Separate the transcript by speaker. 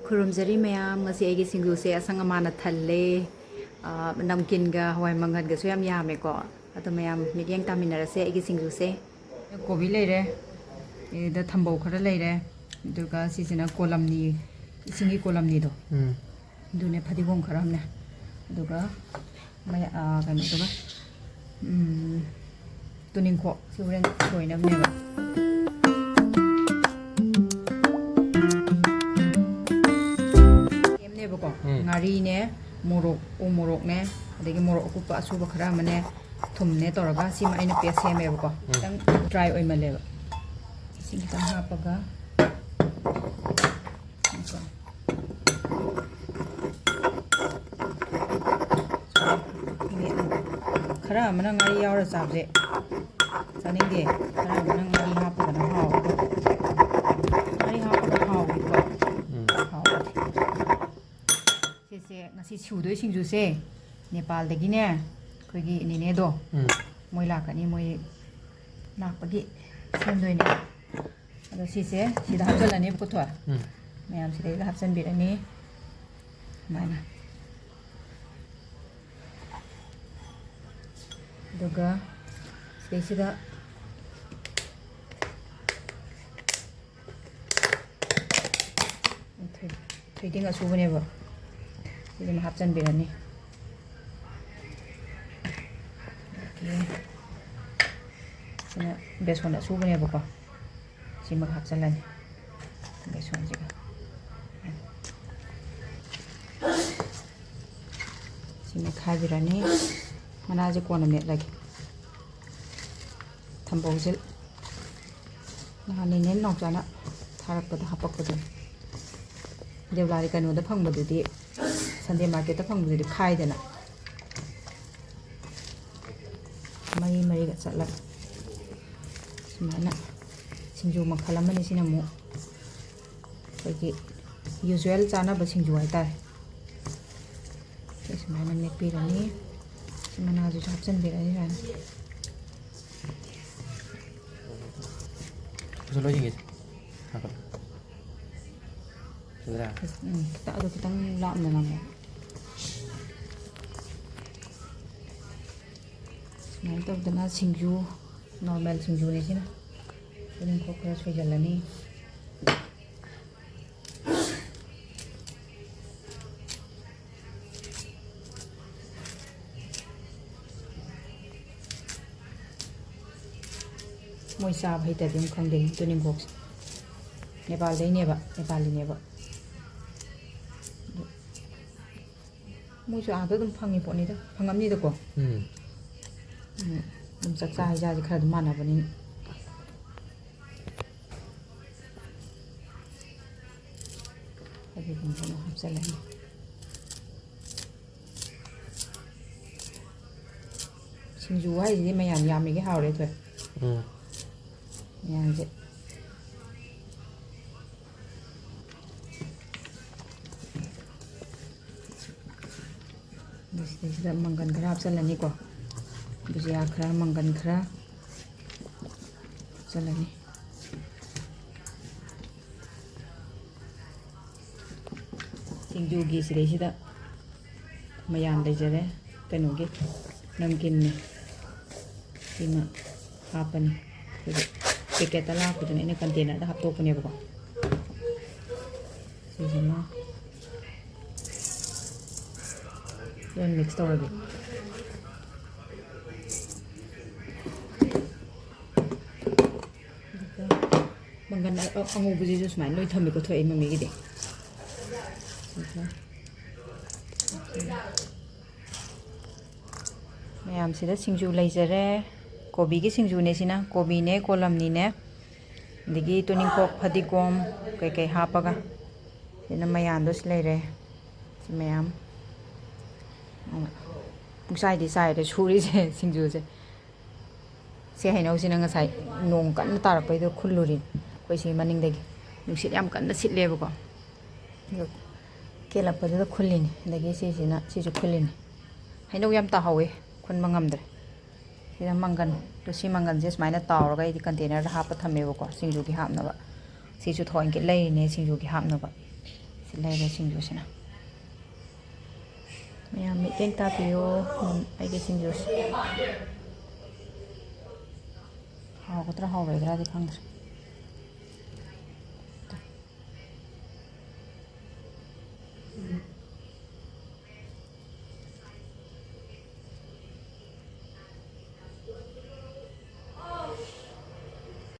Speaker 1: खुरुमजरी ma'am ngasi aigi singju se asang amana thalle namkin ga hawai mangan ga so yam yame ko ado ma'am migyang taminara se aigi singju se kobi leire eda thambau khara leire duga sisina kolamni isingi kolamni do dune phadigom khara hamne duga maya kan duga tuningko siuren soina meba ngari ne morok o morok ne adegi morok ku pa suba khara mane thum ne toraga sima aina pe seme ba ko tang dry oi male ba sing tang ha paga khara mana ngari yaura sabje saning de khara mana ngari ha paga na haw ngari ha paga haw ko ngasi chudoi singju se Nepal dagi ne khoigi nine do moi lakani moi lakpagi semdoi ne ado si se sida hapjalani ko thwa mayam sida ila hapjan birani mana doga sida trading asubane ba ini mahapjan birani sini beson da subane ba ko sima hapjalani beson jiga sini khabirani mana je kona me lagi thambojil nahani nen nok jana tharakpada hapakpada devlari kanu da phangmadudi Sunday market ta phangbu de khai dena mari ga chatla simana singju makhala mani sina mu kogi usual chana ba singju ai tar simana ne pirani simana ju hapjan birani ran
Speaker 2: solo jingi hakap sudah
Speaker 1: kita ada kita lam na namo Mantap dana singju normal singju ne sina ini ko kra soi jalani moi sa bhai ta dim khangding tuning box Nepal dai ne ba Nepali ne ba moi su a dum phangi poni da phangamni da ko saksa haja ji khad mana bani abi bun bana hapsalani singju hai ji mayan yami ge haore thwe yan je this da mangan khara hapsalani ko Bujia khara mangan khara chalani singju gi sire sida mayan lejare kanu gi namkin ne sima hapani packet la ku ne container da hap to pune ba sima yon mix tawagi Mangan angu buji jus main loi thami ko thoi mami gi de mayam sida singju leijare kobi gi singju ne sina kobi ne kolamni ne digi tuning kok phadigom kai kai hapaga ina mayan dos leire si mayam musai di sai de churi je singju je se hainau sina ngasai nong kan tarakpai do khullurin koi si maning dagi nusit yam kan sit leba ko kelapa da khullini dagi si sina si ju khullini hainau yam ta hawe khun mangamdre sida mangan to si mangan je smaina tawraga idi container da hapa thameba ko singju gi hapna ba si ju thoin ke lei ne singju gi hapna ba si ꯂꯩꯔꯦ ꯁꯤꯡꯖꯨꯁꯤꯅ ꯃꯌꯥꯝ ꯃꯤꯠꯌꯦꯡ ꯇꯥꯕꯤꯌꯣ ꯑꯩꯒꯤ ꯁꯤꯡꯖꯨꯁꯦ ꯍꯥꯎꯒꯗ꯭ꯔꯥ ꯍꯥꯎꯔꯣꯏꯗ꯭ꯔꯥꯗꯤ ꯈꯪꯗ꯭ꯔꯦ